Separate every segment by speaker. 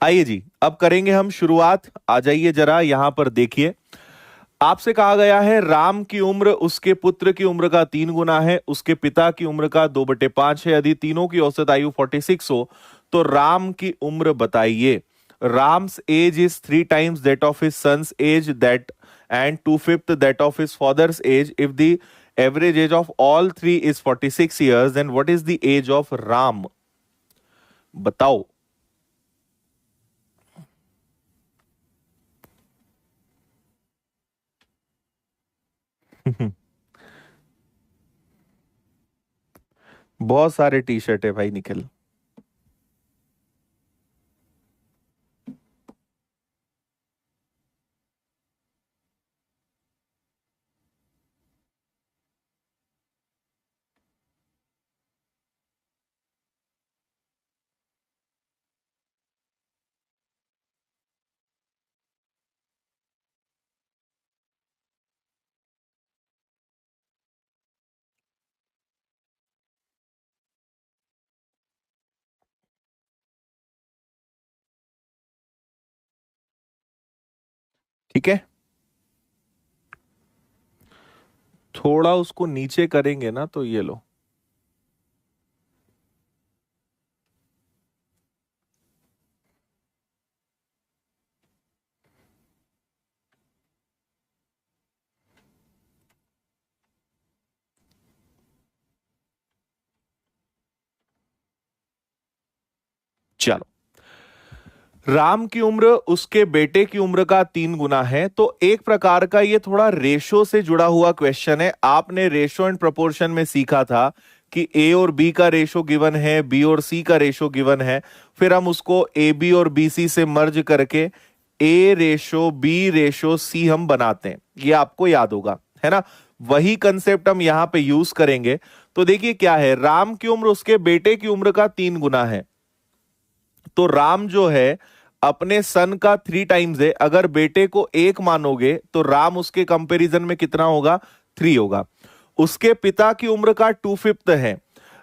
Speaker 1: आइए जी, अब करेंगे हम शुरुआत। आ जाइए जरा यहां पर देखिए। आपसे कहा गया है राम की उम्र उसके पुत्र की उम्र का 3 गुना है, उसके पिता की उम्र का 2/5 है। यदि तीनों की औसत आयु 46 हो तो राम की उम्र बताइए। Ram's age is 3 times that of his son's age that and 2/5 that of his father's age. If the average age of all three is 46 years, then what is the age of Ram? बताओ। बहुत सारे टी शर्ट है भाई निखिल। ठीक है, थोड़ा उसको नीचे करेंगे ना तो ये लो। चलो, राम की उम्र उसके बेटे की उम्र का 3 गुना है, तो एक प्रकार का ये थोड़ा रेशो से जुड़ा हुआ क्वेश्चन है। आपने रेशो एंड प्रोपोर्शन में सीखा था कि ए और बी का रेशो गिवन है, बी और सी का रेशो गिवन है, फिर हम उसको ए बी और बी सी से मर्ज करके ए रेशो बी रेशो सी हम बनाते हैं। ये आपको याद होगा, है ना? वही कंसेप्ट हम यहां पे यूज करेंगे। तो देखिए क्या है, राम की उम्र उसके बेटे की उम्र का 3 गुना है, तो राम जो है अपने सन का 3 times है। अगर बेटे को 1 मानोगे तो राम उसके कंपैरिजन में कितना होगा? 3 होगा। उसके पिता की उम्र का 2/5 है।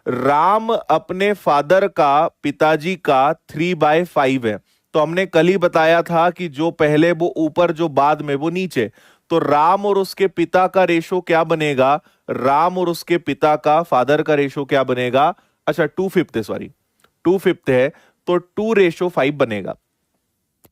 Speaker 1: राम अपने फादर का, पिताजी का 3/5 है। तो हमने कल ही बताया था कि जो पहले वो ऊपर, जो बाद में वो नीचे। तो राम और उसके पिता का रेशो क्या बनेगा? राम और उसके पिता का, फादर का रेशो क्या बनेगा? अच्छा, 2/5 है, सॉरी 2/5 है, तो 2:5 बनेगा।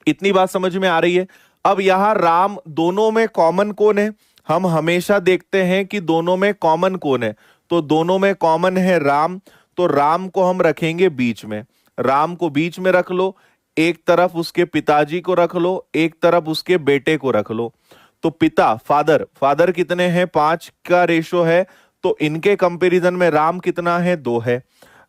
Speaker 1: इतनी बात समझ में आ रही है? अब यहां राम, दोनों में कॉमन कौन है? हम हमेशा देखते हैं कि दोनों में कॉमन कौन है। तो दोनों में कॉमन है राम, तो राम को हम रखेंगे बीच में। राम को बीच में रख लो, एक तरफ उसके पिताजी को रख लो, एक तरफ उसके बेटे को रख लो। तो पिता, फादर, फादर कितने हैं? 5 का रेशो है, तो इनके कंपैरिजन में राम कितना है? 2 है।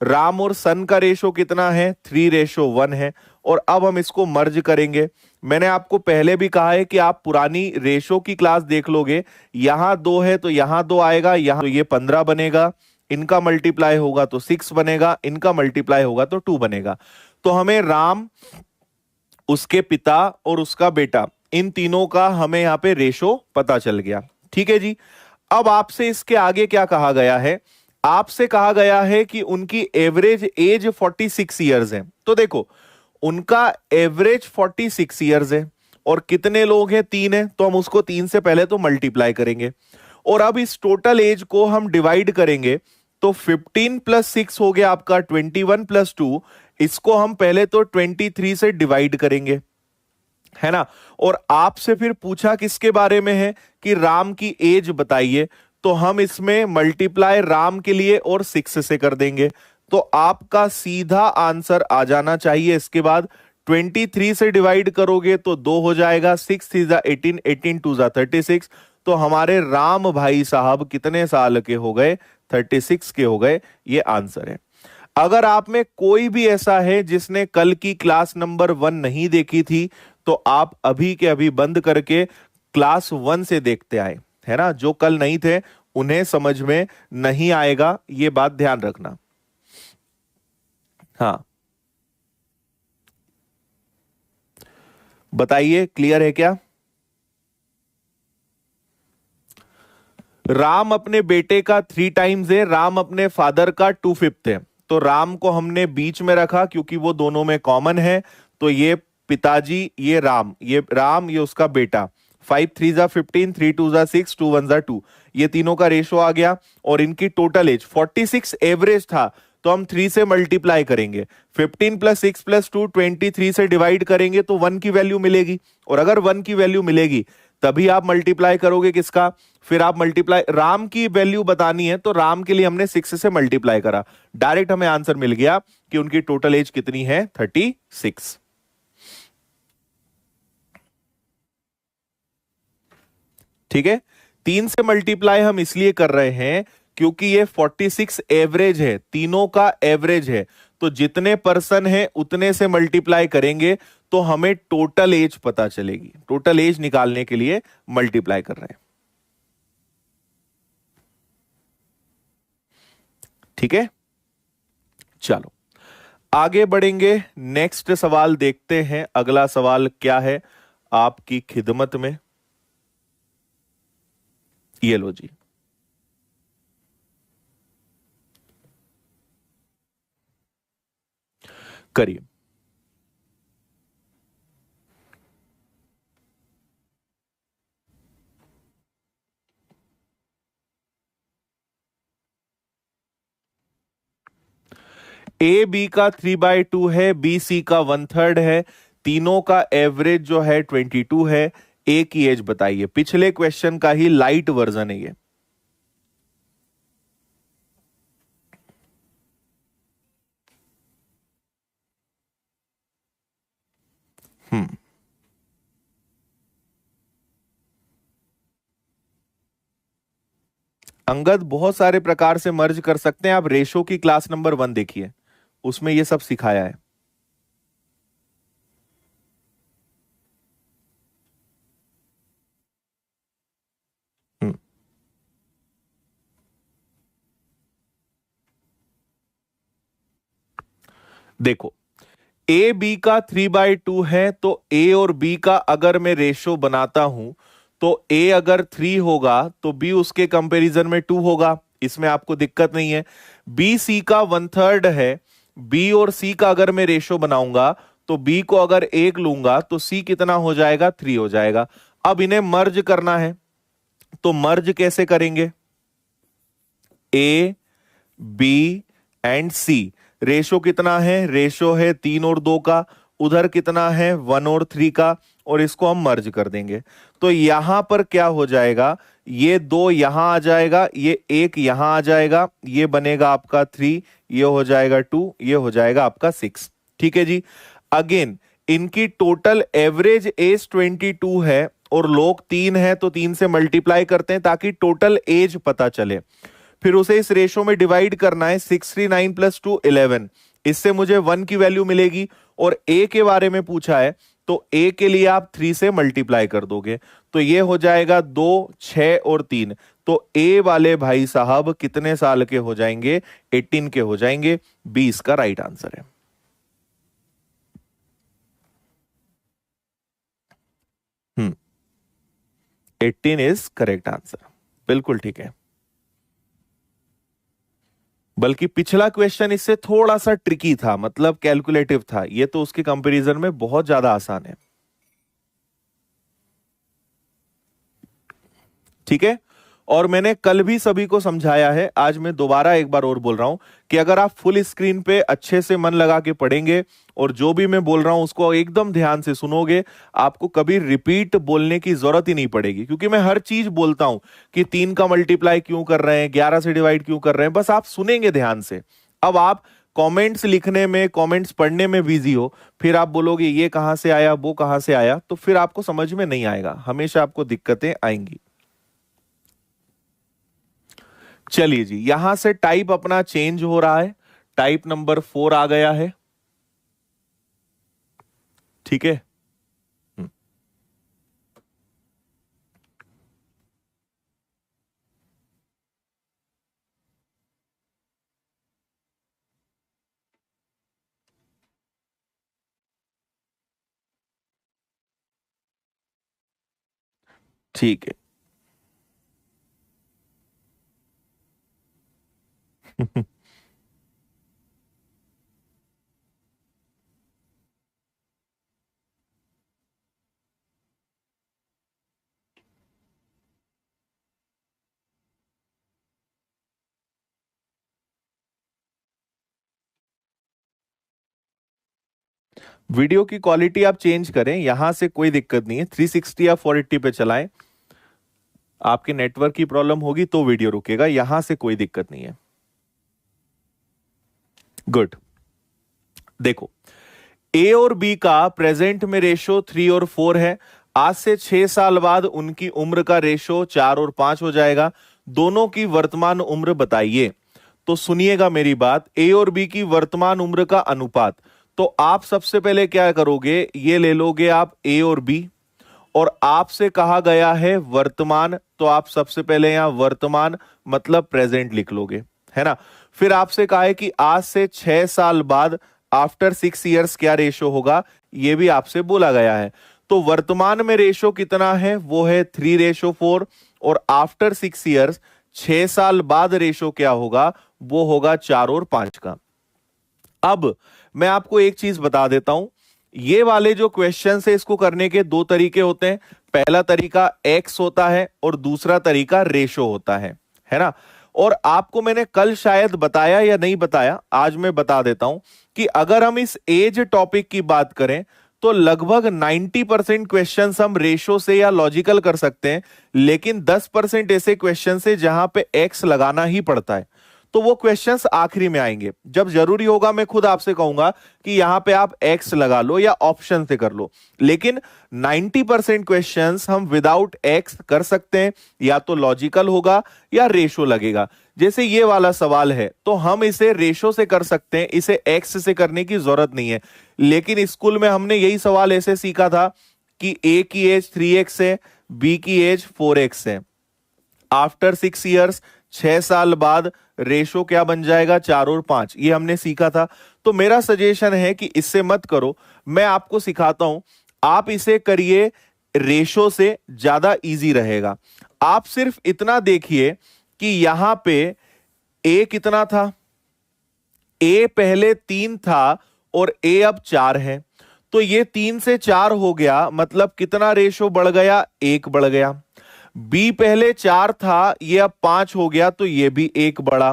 Speaker 1: राम और सन का रेशो कितना है? 3:1 है। और अब हम इसको मर्ज करेंगे। मैंने आपको पहले भी कहा है कि आप पुरानी रेशो की क्लास देख लोगे, यहां 2 है तो यहां 2 आएगा, यहां तो ये 15 बनेगा, इनका मल्टीप्लाई होगा तो 6 बनेगा, इनका मल्टीप्लाई होगा तो 2 बनेगा। तो हमें राम, उसके पिता और उसका बेटा, इन तीनों का हमें यहां पे रेशो पता चल गया। ठीक है जी। अब आपसे इसके आगे क्या कहा गया है? आपसे कहा गया है कि उनकी एवरेज एज 46 ईयर्स है। तो देखो, उनका एवरेज 46 ईयर्स है और कितने लोग हैं? 3 है, तो हम उसको 3 से पहले तो मल्टीप्लाई करेंगे और अब इस टोटल एज को हम डिवाइड करेंगे। तो 15 + 6 हो गया आपका 21 + 2। इसको हम पहले तो 23 से डिवाइड करेंगे, है ना? और आपसे फिर पूछा किसके बारे में है कि राम की एज बताइए। तो हम इसमें मल्टीप्लाई राम के लिए और 6 से कर देंगे, तो आपका सीधा आंसर आ जाना चाहिए। इसके बाद 23 से डिवाइड करोगे तो 2 हो जाएगा, 6 3 18, 18 2 36। तो हमारे राम भाई साहब कितने साल के हो गए? 36 के हो गए। ये आंसर है। अगर आप में कोई भी ऐसा है जिसने कल की क्लास नंबर 1 नहीं देखी थी, तो आप अभी के अभी बंद करके क्लास 1 से देखते आए, है ना? जो कल नहीं थे उन्हें समझ में नहीं आएगा, ये बात ध्यान रखना। हाँ, बताइए, क्लियर है क्या? राम अपने बेटे का 3 times है, राम अपने फादर का 2/5 है। तो राम को हमने बीच में रखा क्योंकि वो दोनों में कॉमन है, तो ये पिताजी, ये राम ये उसका बेटा। 5 3 जा 15, 3 2 जा 6, 2 1 जा 2, ये तीनों का रेशो आ गया। और इनकी टोटल एज 46 एवरेज था, तो हम 3 से मल्टीप्लाई करेंगे। 15 प्लस 6 प्लस 2 23 से डिवाइड करेंगे तो 1 की वैल्यू मिलेगी। और अगर 1 की वैल्यू मिलेगी तभी आप मल्टीप्लाई करोगे किसका, फिर आप मल्टीप्लाई, राम की वैल्यू बतानी है तो राम के लिए हमने 6 से मल्टीप्लाई करा, डायरेक्ट हमें आंसर मिल गया कि उनकी टोटल एज कितनी है, 36। ठीक है, 3 से मल्टीप्लाई हम इसलिए कर रहे हैं क्योंकि ये 46 एवरेज है, तीनों का एवरेज है, तो जितने पर्सन है उतने से मल्टीप्लाई करेंगे तो हमें टोटल एज पता चलेगी। टोटल एज निकालने के लिए मल्टीप्लाई कर रहे हैं। ठीक है, चलो आगे बढ़ेंगे, नेक्स्ट सवाल देखते हैं। अगला सवाल क्या है आपकी खिदमत में, ये लो जी। करिए। ए बी का 3/2 है, बी सी का 1/3 है, तीनों का एवरेज जो है 22 है। ए की एज बताइए। पिछले क्वेश्चन का ही लाइट वर्जन है ये। हम्म, अंगद बहुत सारे प्रकार से मर्ज कर सकते हैं। आप रेशो की क्लास नंबर 1 देखिए, उसमें ये सब सिखाया है। हम्म, देखो, ए बी का 3/2 है, तो ए और बी का अगर मैं रेशो बनाता हूं तो ए अगर 3 होगा तो बी उसके कंपैरिजन में 2 होगा, इसमें आपको दिक्कत नहीं है। बी सी का 1/3 है, बी और सी का अगर मैं रेशो बनाऊंगा तो बी को अगर 1 लूंगा तो सी कितना हो जाएगा, 3 हो जाएगा। अब इन्हें मर्ज करना है, तो मर्ज कैसे करेंगे, A B and C, ratio कितना है, रेशो है 3 और 2 का, उधर कितना है 1 और 3 का, और इसको हम मर्ज कर देंगे। तो यहां पर क्या हो जाएगा, ये 2 यहां आ जाएगा, ये 1 यहां आ जाएगा, ये बनेगा आपका 3, ये हो जाएगा 2, ये हो जाएगा आपका 6। ठीक है जी। अगेन इनकी टोटल एवरेज एज 22 है और लोग 3 है, तो 3 से मल्टीप्लाई करते हैं ताकि टोटल एज पता चले। फिर उसे इस रेशो में डिवाइड करना है, 69 प्लस 2 11, इससे मुझे 1 की वैल्यू मिलेगी। और ए के बारे में पूछा है तो ए के लिए आप 3 से मल्टीप्लाई कर दोगे, तो ये हो जाएगा 2 6 और 3। तो ए वाले भाई साहब कितने साल के हो जाएंगे, 18 के हो जाएंगे। 20 का राइट आंसर है। 18 इज करेक्ट आंसर, बिल्कुल ठीक है। बल्कि पिछला क्वेश्चन इससे थोड़ा सा ट्रिकी था, मतलब कैलकुलेटिव था, ये तो उसके कंपैरिजन में बहुत ज्यादा आसान है। ठीक है, और मैंने कल भी सभी को समझाया है, आज मैं दोबारा एक बार और बोल रहा हूं कि अगर आप फुल स्क्रीन पे अच्छे से मन लगा के पढ़ेंगे और जो भी मैं बोल रहा हूं उसको एकदम ध्यान से सुनोगे, आपको कभी रिपीट बोलने की जरूरत ही नहीं पड़ेगी, क्योंकि मैं हर चीज बोलता हूं कि 3 का मल्टीप्लाई क्यों कर रहे हैं, 11 से डिवाइड क्यों कर रहे हैं, बस आप सुनेंगे ध्यान से। अब आप कमेंट्स लिखने में, कमेंट्स पढ़ने में बिजी हो, फिर आप बोलोगे ये कहां से आया, वो कहां से आया, तो फिर आपको समझ में नहीं आएगा, हमेशा आपको दिक्कतें आएंगी। चलिए जी, यहां से टाइप अपना चेंज हो रहा है, टाइप नंबर 4 आ गया है। ठीक है। हम्म, ठीक है। वीडियो की क्वालिटी आप चेंज करें, यहां से कोई दिक्कत नहीं है, 360 या 480 पे चलाएं। आपके नेटवर्क की प्रॉब्लम होगी तो वीडियो रुकेगा, यहां से कोई दिक्कत नहीं है। गुड। देखो, ए और बी का प्रेजेंट में रेशो 3 और 4 है। आज से 6 साल बाद उनकी उम्र का रेशो 4 और 5 हो जाएगा। दोनों की वर्तमान उम्र बताइए। तो सुनिएगा मेरी बात, ए और बी की वर्तमान उम्र का अनुपात। तो आप सबसे पहले क्या करोगे, ये ले लोगे आप ए और बी, और आपसे कहा गया है वर्तमान, तो आप सबसे पहले यहां वर्तमान मतलब प्रेजेंट लिख लोगे, है ना। फिर आपसे कहा है कि आज से 6 साल बाद, आफ्टर 6 इयर्स क्या रेशो होगा, यह भी आपसे बोला गया है। तो वर्तमान में रेशो कितना है, वो है 3:4, और आफ्टर 6 इयर्स, 6 साल बाद रेशो क्या होगा, वो होगा 4 और 5 का। अब मैं आपको एक चीज बता देता हूं, ये वाले जो क्वेश्चन है इसको करने के दो तरीके होते हैं। पहला तरीका एक्स होता है और दूसरा तरीका रेशो होता है ना। और आपको मैंने कल शायद बताया या नहीं बताया, आज मैं बता देता हूं कि अगर हम इस एज टॉपिक की बात करें तो लगभग 90% क्वेश्चन हम रेशो से या लॉजिकल कर सकते हैं, लेकिन 10% ऐसे क्वेश्चन है जहां पे एक्स लगाना ही पड़ता है। तो वो क्वेश्चंस आखिरी में आएंगे, जब जरूरी होगा मैं खुद आपसे कहूंगा कि यहां पे आप एक्स लगा लो या ऑप्शन से कर लो। लेकिन 90% क्वेश्चंस हम विदाउट एक्स कर सकते हैं, या तो लॉजिकल होगा या रेशो लगेगा। जैसे ये वाला सवाल है तो हम इसे रेशो से कर सकते हैं, इसे एक्स से करने की जरूरत नहीं है। लेकिन स्कूल में हमने यही सवाल ऐसे सीखा था कि ए की एज 3x है, बी की एज 4x है। आफ्टर 6 इयर्स, 6 साल बाद रेशो क्या बन जाएगा, 4 और 5, ये हमने सीखा था। तो मेरा सजेशन है कि इससे मत करो, मैं आपको सिखाता हूं, आप इसे करिए रेशो से, ज्यादा इजी रहेगा। आप सिर्फ इतना देखिए कि यहां पे ए कितना था, ए पहले 3 था और ए अब 4 है। तो ये 3 से 4 हो गया, मतलब कितना रेशो बढ़ गया, 1 बढ़ गया। बी पहले 4 था, ये अब 5 हो गया, तो ये भी 1 बढ़ा।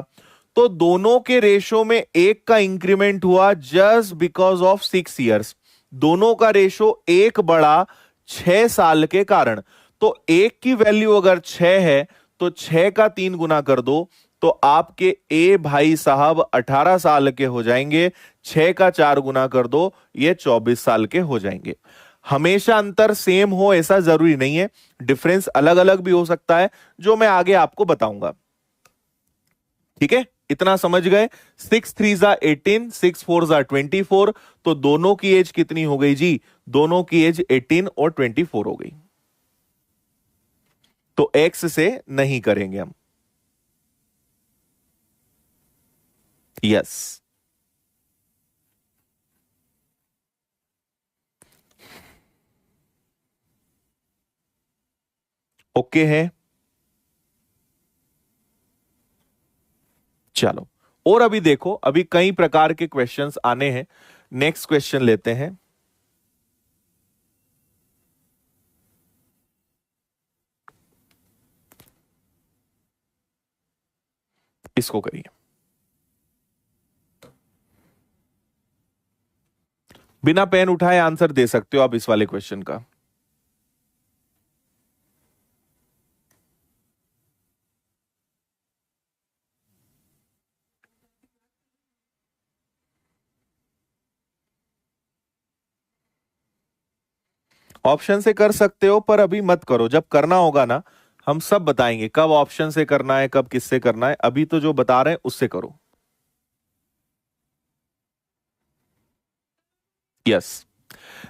Speaker 1: तो दोनों के रेशो में 1 का इंक्रीमेंट हुआ जस्ट बिकॉज ऑफ 6 इयर्स। दोनों का रेशो 1 बढ़ा 6 साल के कारण। तो 1 की वैल्यू अगर 6 है तो 6 का 3 गुना कर दो, तो आपके ए भाई साहब 18 साल के हो जाएंगे। 6 का 4 गुना कर दो, ये 24 साल के हो जाएंगे। हमेशा अंतर सेम हो ऐसा जरूरी नहीं है, डिफरेंस अलग अलग भी हो सकता है, जो मैं आगे आपको बताऊंगा। ठीक है, इतना समझ गए। 6 3 जा 18, 6 4 जा 24। तो दोनों की एज कितनी हो गई जी, दोनों की एज 18 और 24 हो गई। तो एक्स से नहीं करेंगे हम। यस, ओके है। चलो, और अभी देखो, अभी कई प्रकार के क्वेश्चंस आने हैं। नेक्स्ट क्वेश्चन लेते हैं। इसको करिए, बिना पेन उठाए आंसर दे सकते हो आप इस वाले क्वेश्चन का। ऑप्शन से कर सकते हो, पर अभी मत करो, जब करना होगा ना हम सब बताएंगे कब ऑप्शन से करना है, कब किससे करना है। अभी तो जो बता रहे हैं उससे करो। यस,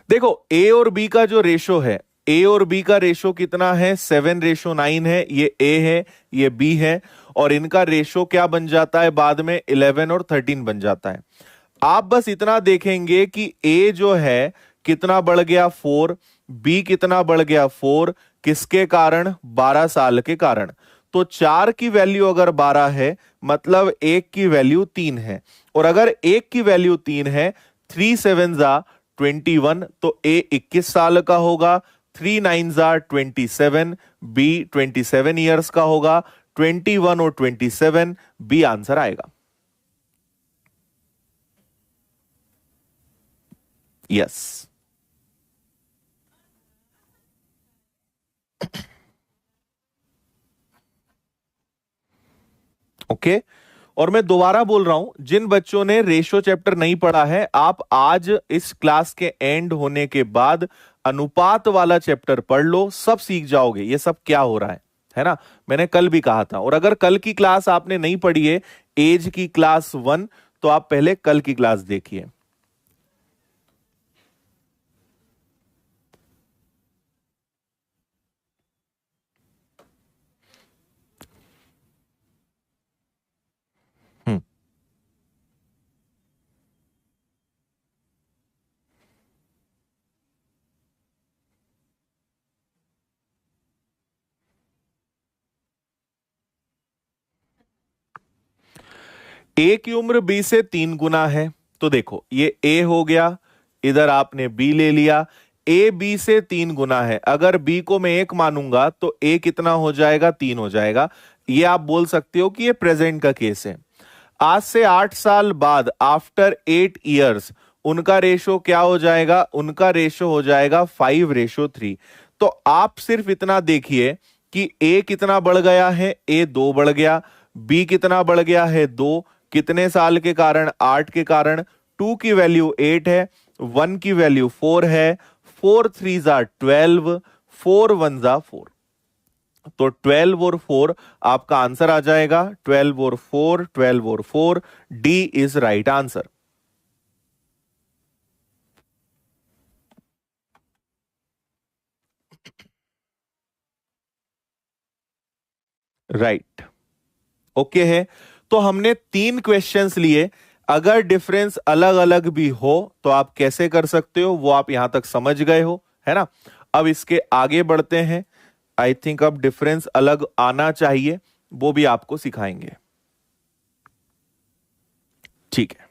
Speaker 1: देखो ए और बी का जो रेशो है, ए और बी का रेशो कितना है, 7:9 है। ये ए है, ये बी है, और इनका रेशो क्या बन जाता है बाद में, 11 और 13 बन जाता है। आप बस इतना देखेंगे कि ए जो है कितना बढ़ गया, 4, बी कितना बढ़ गया, 4, किसके कारण, 12 साल के कारण। तो 4 की वैल्यू अगर 12 है, मतलब 1 की वैल्यू 3 है। और अगर 1 की वैल्यू 3 है, 3 7 जा 21, तो ए 21 साल का होगा। 3 9 जा 27, बी 27 ईयर्स का होगा। 21 और 27, बी आंसर आएगा। यस। ओके। और मैं दोबारा बोल रहा हूं, जिन बच्चों ने रेशो चैप्टर नहीं पढ़ा है, आप आज इस क्लास के एंड होने के बाद अनुपात वाला चैप्टर पढ़ लो, सब सीख जाओगे ये सब क्या हो रहा है ना। मैंने कल भी कहा था। और अगर कल की क्लास आपने नहीं पढ़ी है, एज की क्लास 1, तो आप पहले कल की क्लास देखिए। हम्म। ए की उम्र बी से 3 गुना है, तो देखो ये ए हो गया, इधर आपने बी ले लिया। ए बी से 3 गुना है, अगर बी को मैं 1 मानूंगा तो ए कितना हो जाएगा, 3 हो जाएगा। ये आप बोल सकते हो कि ये प्रेजेंट का केस है। आज से 8 साल बाद, आफ्टर 8 ईयर्स, उनका रेशो क्या हो जाएगा, उनका रेशो हो जाएगा 5:3। तो आप सिर्फ इतना देखिए कि ए कितना बढ़ गया है, ए 2 बढ़ गया। बी कितना बढ़ गया है, 2। कितने साल के कारण, 8 के कारण। 2 की वैल्यू 8 है, 1 की वैल्यू 4 है। 4 3 ज़ा 12, 4 1 ज़ा 4। तो 12 और 4 आपका आंसर आ जाएगा। 12 और 4, 12 और 4, D is right answer. Right. Okay है। तो हमने 3 क्वेश्चंस लिए। अगर डिफरेंस अलग अलग भी हो तो आप कैसे कर सकते हो, वो आप यहां तक समझ गए हो, है ना। अब इसके आगे बढ़ते हैं। आई थिंक अब डिफरेंस अलग आना चाहिए, वो भी आपको सिखाएंगे। ठीक है,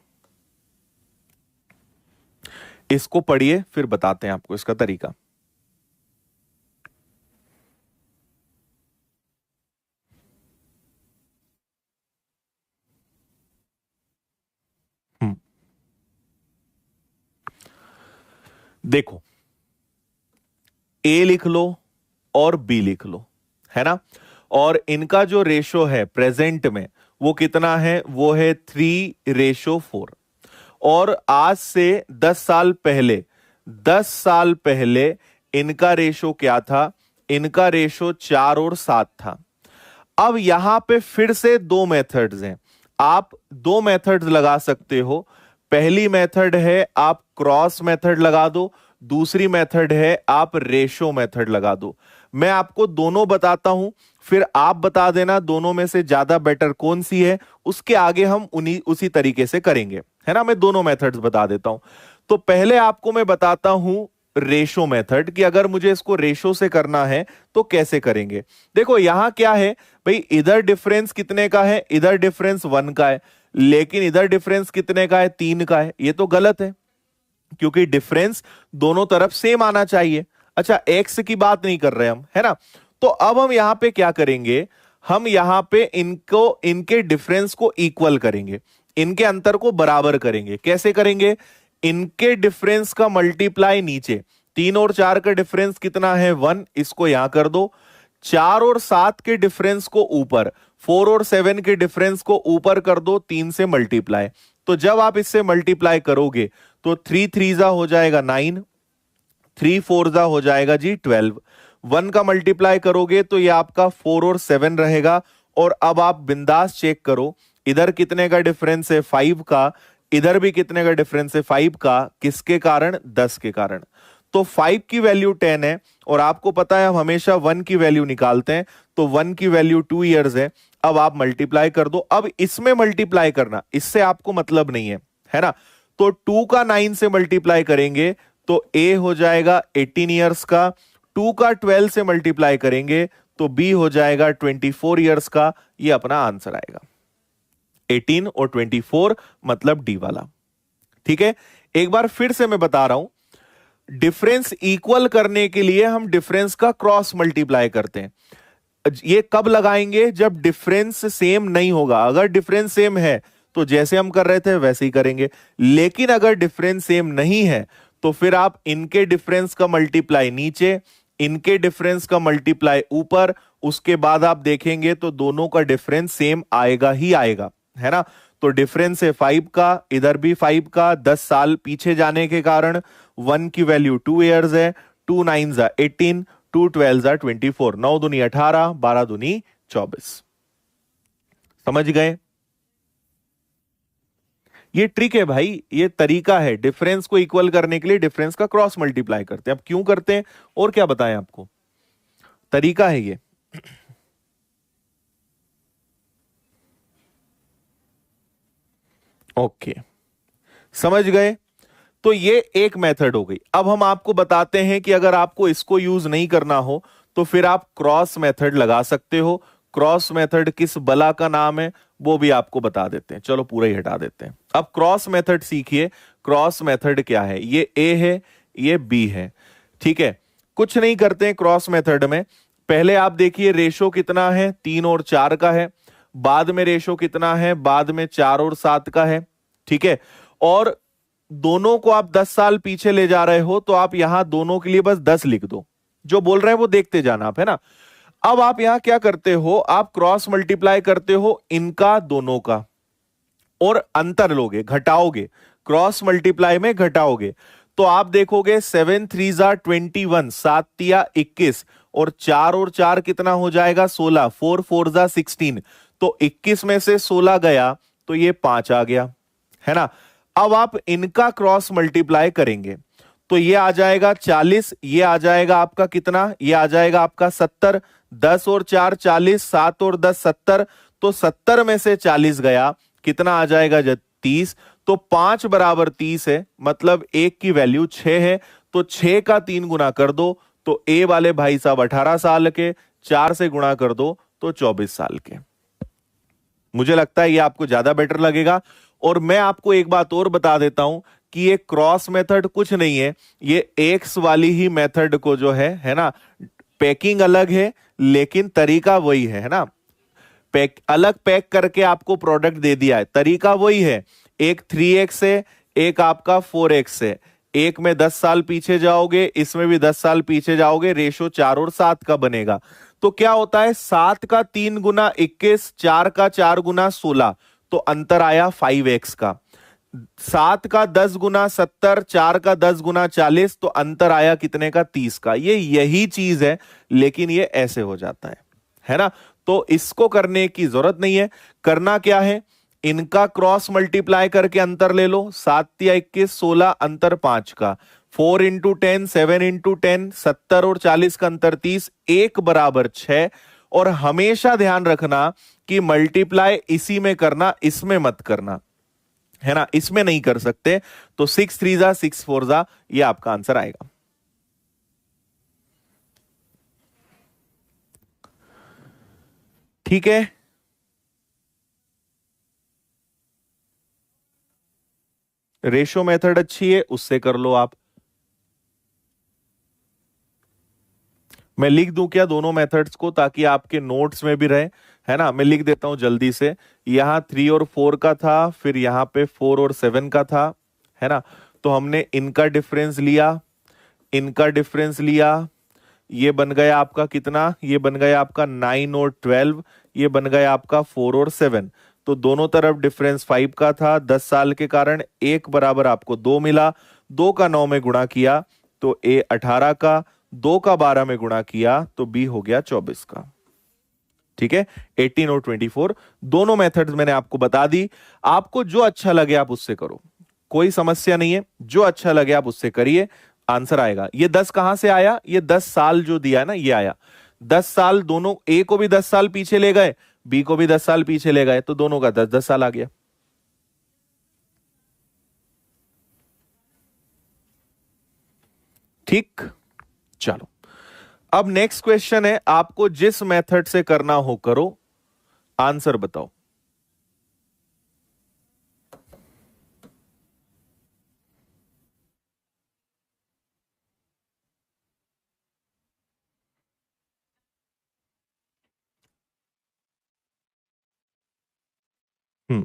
Speaker 1: इसको पढ़िए, फिर बताते हैं आपको इसका तरीका। हम्म। देखो, ए लिख लो और बी लिख लो, है ना। और इनका जो रेशो है प्रेजेंट में, वो कितना है, वो है 3:4। और आज से 10 साल पहले, 10 साल पहले इनका रेशो क्या था, इनका रेशो 4 और 7 था। अब यहां पे फिर से 2 मेथड्स हैं, आप 2 मेथड्स लगा सकते हो। पहली मेथड है आप क्रॉस मेथड लगा दो, दूसरी मेथड है आप रेशो मेथड लगा दो। मैं आपको दोनों बताता हूं, फिर आप बता देना दोनों में से ज्यादा बेटर कौन सी है। उसके आगे हम उन्हीं उसी तरीके से करेंगे, है ना। मैं दोनों मेथड्स बता देता हूं। तो पहले आपको मैं बताता हूं रेशो मेथड, कि अगर मुझे इसको रेशो से करना है तो कैसे करेंगे। देखो यहां क्या है भाई, इधर डिफरेंस कितने का है, इधर डिफरेंस 1 का है, लेकिन इधर डिफरेंस कितने का है, 3 का है। ये तो गलत है, क्योंकि डिफरेंस दोनों तरफ सेम आना चाहिए। अच्छा, एक्स की बात नहीं कर रहे हम, है ना। तो अब हम यहां पे क्या करेंगे, हम यहां पे इनको, इनके डिफरेंस को इक्वल करेंगे, इनके अंतर को बराबर करेंगे। कैसे करेंगे, इनके डिफरेंस का मल्टीप्लाई नीचे, 3 और 4 का डिफरेंस कितना है, 1, इसको यहां कर दो। 4 और 7 के डिफरेंस को ऊपर, 4 और 7 के डिफरेंस को ऊपर कर दो 3 से मल्टीप्लाई। तो जब आप इससे मल्टीप्लाई करोगे तो 3 3 जा हो जाएगा 9, 3 4 जा हो जाएगा जी 12। 1 का मल्टीप्लाई करोगे तो ये आपका 4 और 7 रहेगा। और अब आप बिंदास चेक करो, इधर कितने का डिफरेंस है, 5 का। इधर भी कितने का डिफरेंस है, 5 का। किसके कारण, 10 के कारण। तो 5 की वैल्यू 10 है, और आपको पता है हम हमेशा 1 की वैल्यू निकालते हैं, तो 1 की वैल्यू 2 इयर्स है। अब आप मल्टीप्लाई कर दो, अब इसमें मल्टीप्लाई करना, इससे आपको मतलब नहीं है ना। तो 2 का 9 से मल्टीप्लाई करेंगे तो ए हो जाएगा 18 इयर्स का। 2 का 12 से मल्टीप्लाई करेंगे तो बी हो जाएगा 24 इयर्स का। ये अपना आंसर आएगा, 18 और 24 मतलब डी वाला। ठीक है, एक बार फिर से मैं बता रहा हूं, डिफरेंस इक्वल करने के लिए हम डिफरेंस का क्रॉस मल्टीप्लाई करते हैं। ये कब लगाएंगे, जब डिफरेंस सेम नहीं होगा। अगर डिफरेंस सेम है तो जैसे हम कर रहे थे वैसे ही करेंगे, लेकिन अगर डिफरेंस सेम नहीं है तो फिर आप इनके डिफरेंस का मल्टीप्लाई नीचे, इनके डिफरेंस का मल्टीप्लाई ऊपर, उसके बाद आप देखेंगे तो दोनों का डिफरेंस सेम आएगा ही आएगा, है ना। तो डिफरेंस है 5 का, इधर भी 5 का, 10 साल पीछे जाने के कारण 1 की वैल्यू 2 ईयर्स है, 2 9 18, 2 12 24, 9 दूनी 18, 12 दूनी 24। समझ गए? ये ट्रिक है भाई, ये तरीका है डिफरेंस को इक्वल करने के लिए, डिफरेंस का क्रॉस मल्टीप्लाई करते हैं। अब क्यों करते हैं और क्या बताएं आपको, तरीका है ये। ओके, समझ गए? तो ये एक मेथड हो गई। अब हम आपको बताते हैं कि अगर आपको इसको यूज नहीं करना हो तो फिर आप क्रॉस मेथड लगा सकते हो। क्रॉस मेथड किस बला का नाम है वो भी आपको बता देते हैं, चलो पूरा ही हटा देते हैं। अब क्रॉस मेथड सीखिए। क्रॉस मेथड क्या है, ये ए है, ये बी है, ठीक है। कुछ नहीं करते हैं क्रॉस मेथड में। पहले आप देखिए रेशो कितना है, 3 और 4 का है। बाद में रेशो कितना है, बाद में 4 और 7 का है, ठीक है। और दोनों को आप 10 साल पीछे ले जा रहे हो तो आप यहां दोनों के लिए बस 10 लिख दो, जो बोल रहे हैं वो देखते जाना आप, है ना। अब आप यहां क्या करते हो, आप क्रॉस मल्टीप्लाई करते हो इनका दोनों का, और अंतर लोगे, घटाओगे, क्रॉस मल्टीप्लाई में घटाओगे। तो आप देखोगे 7 3 21, 7 तिया 21, और 4 और 4 कितना हो जाएगा 16, 4 4 16। तो 21 में से 16 गया तो ये 5 आ गया, है ना। अब आप इनका क्रॉस मल्टीप्लाई करेंगे तो ये आ जाएगा 40, ये आ जाएगा आपका कितना, ये आ जाएगा आपका 70, 10 और 4 40, 7 और 10 70। तो 70 में से 40 गया, कितना आ जाएगा जब 30। तो 5 बराबर 30 है, मतलब एक की वैल्यू 6 है। तो 6 का 3 गुना कर दो तो ए वाले भाई साहब 18 साल के, 4 से गुणा कर दो तो 24 साल के। मुझे लगता है ये आपको ज्यादा बेटर लगेगा। और मैं आपको एक बात और बता देता हूं कि ये क्रॉस मेथड कुछ नहीं है, ये एक्स वाली ही मेथड को जो है ना, पैकिंग अलग है लेकिन तरीका वही है ना। पैक अलग पैक करके आपको प्रोडक्ट दे दिया है, तरीका वही है। एक 3x है, एक आपका 4x है। एक में 10 साल पीछे जाओगे, इसमें भी 10 साल पीछे जाओगे, रेशो 4 और 7 का बनेगा। तो क्या होता है, 7 का 3 गुना 21, 4 का 4 गुना 16, तो अंतर आया 5x का। 7 का 10 गुना 70, 4 का 10 गुना 40, तो अंतर आया कितने का 30 का। ये यही चीज है लेकिन ये ऐसे हो जाता है ना। तो इसको करने की जरूरत नहीं है। करना क्या है, इनका क्रॉस मल्टीप्लाई करके अंतर ले लो, 7 या 21, 16, अंतर 5 का, 4 इंटू 10, 7 इंटू 10, 70 और 40 का अंतर 30, 1 बराबर 6। और हमेशा ध्यान रखना कि मल्टीप्लाई इसी में करना, इसमें मत करना, है ना, इसमें नहीं कर सकते। तो 6 3 6 4 ये आपका आंसर आएगा। ठीक है, रेशो मेथड अच्छी है, उससे कर लो आप। मैं लिख दूं क्या दोनों मेथड्स को, ताकि आपके नोट्स में भी रहे, है ना। मैं लिख देता हूं जल्दी से। यहां 3 और 4 का था, फिर यहां पे 4 और 7 का था, है ना। तो हमने इनका डिफरेंस लिया, इनका डिफरेंस लिया, ये बन गया आपका कितना, ये बन गया आपका 9 और 12, ये बन गया आपका 4 और 7। तो दोनों तरफ डिफरेंस 5 का था, 10 साल के कारण एक बराबर आपको 2 मिला। 2 का 9 में गुणा किया तो ए 18 का, 2 का 12 में गुणा किया तो बी हो गया 24 का। ठीक है, 18 और 24 दोनों मेथड्स मैंने आपको बता दी। आपको जो अच्छा लगे आप उससे करो, कोई समस्या नहीं है, जो अच्छा लगे आप उससे करिए, आंसर आएगा। ये 10 कहां से आया, ये 10 साल जो दिया है ना, ये आया 10 साल। दोनों ए को भी 10 साल पीछे ले गए, बी को भी 10 साल पीछे ले गए, तो दोनों का 10 10 साल आ गया। ठीक, चलो अब नेक्स्ट क्वेश्चन है, आपको जिस मेथड से करना हो करो, आंसर बताओ। हम्म,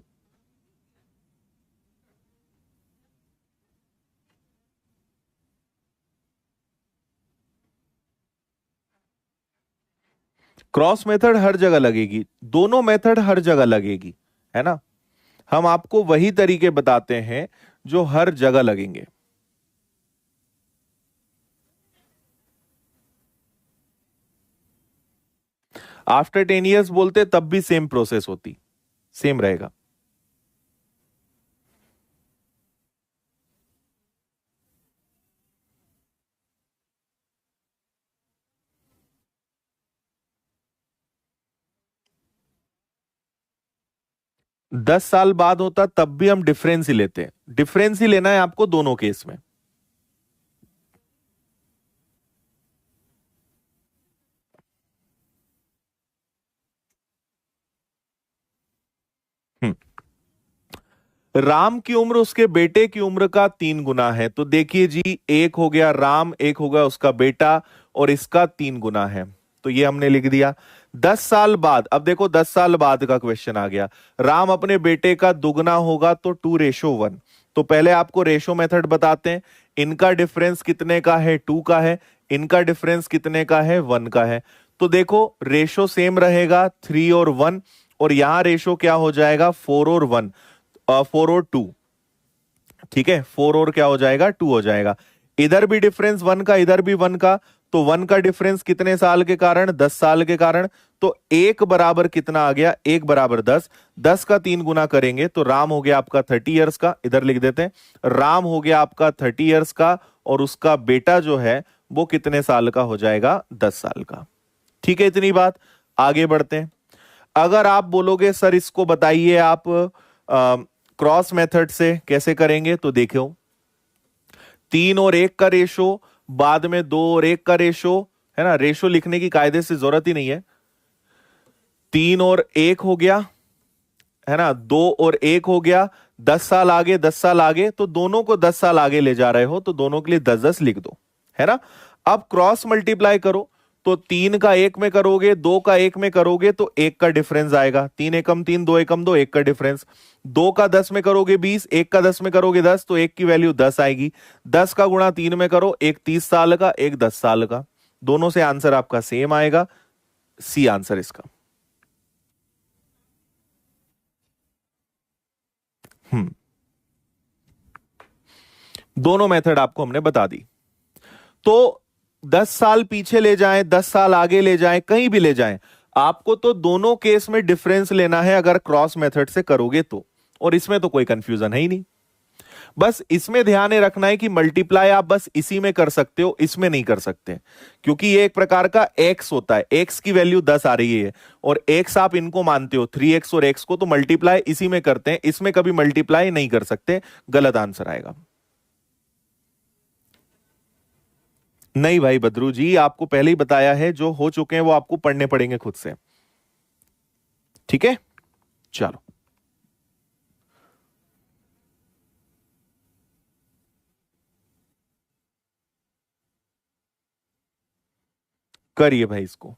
Speaker 1: क्रॉस मेथड हर जगह लगेगी, दोनों मेथड हर जगह लगेगी, है ना। हम आपको वही तरीके बताते हैं जो हर जगह लगेंगे। आफ्टर 10 years बोलते तब भी सेम प्रोसेस होती, सेम रहेगा। 10 साल बाद होता तब भी हम डिफरेंस ही लेते हैं, डिफरेंस ही लेना है आपको दोनों केस में। हम्म। राम की उम्र उसके बेटे की उम्र का 3 गुना है, तो देखिए जी, एक हो गया राम, एक हो गया उसका बेटा, और इसका 3 गुना है, तो ये हमने लिख दिया। 10 साल बाद, अब देखो 10 साल बाद का क्वेश्चन आ गया, राम अपने बेटे का दुगना होगा तो 2:1। तो पहले आपको रेशो मेथड बताते हैं, इनका डिफरेंस कितने का है, 2 का है, इनका डिफरेंस कितने का है, 1 का है। तो देखो रेशो सेम रहेगा, 3 और 1, और यहां रेशो क्या हो जाएगा, 4 और 1, 4 और 2। ठीक है, 4 और क्या हो जाएगा, 2 हो जाएगा। इधर भी डिफरेंस 1 का, इधर भी 1 का, तो 1 का डिफरेंस कितने साल के कारण, 10 साल के कारण। तो एक बराबर कितना आ गया, एक बराबर 10, 10 का 3 गुना करेंगे तो राम हो गया आपका 30 years का, इधर लिख देते हैं, राम हो गया आपका 30 years का, और उसका बेटा जो है वो कितने साल का हो जाएगा, 10 साल का। ठीक है, इतनी बात। आगे बढ़ते हैं। अगर आप बोलोगे सर इसको बताइए आप क्रॉस मेथड से कैसे करेंगे, तो देखो 3 और 1 का रेशो, बाद में 2 और 1 का रेशो, है ना, रेशो लिखने की कायदे से जरूरत ही नहीं है। 3 और 1 हो गया, है ना, 2 और 1 हो गया, 10 साल आगे, 10 साल आगे, तो दोनों को 10 साल आगे ले जा रहे हो तो दोनों के लिए 10-10 लिख दो, है ना। अब क्रॉस मल्टीप्लाई करो, तो 3 का 1 में करोगे, 2 का 1 में करोगे तो 1 का डिफरेंस आएगा, 3 एकम 3, 2 एकम 2, 1 का डिफरेंस। 2 का 10 में करोगे 20, 1 का 10 में करोगे 10, तो 1 की वैल्यू 10 आएगी। 10 का गुणा 3 में करो, एक 30 साल का, एक 10 साल का, दोनों से आंसर आपका सेम आएगा, सी आंसर इसका। हम्म। दोनों मेथड आपको हमने बता दी। तो 10 साल पीछे ले जाएं, 10 साल आगे ले जाएं, कहीं भी ले जाएं, आपको तो दोनों केस में डिफरेंस लेना है अगर क्रॉस मेथड से करोगे तो, और इसमें तो कोई कंफ्यूजन है ही नहीं। बस इसमें ध्यान ये रखना है कि मल्टीप्लाई आप बस इसी में कर सकते हो, इसमें नहीं कर सकते, क्योंकि ये एक प्रकार का एक्स होता है, एक्स की वैल्यू 10 आ रही है, और एक्स आप इनको मानते हो 3x और x को, तो मल्टीप्लाई इसी में करते हैं, इसमें कभी मल्टीप्लाई नहीं कर सकते, गलत आंसर आएगा। नहीं भाई बद्रू जी, आपको पहले ही बताया है, जो हो चुके हैं वो आपको पढ़ने पड़ेंगे खुद से। ठीक है, चलो करिए भाई इसको।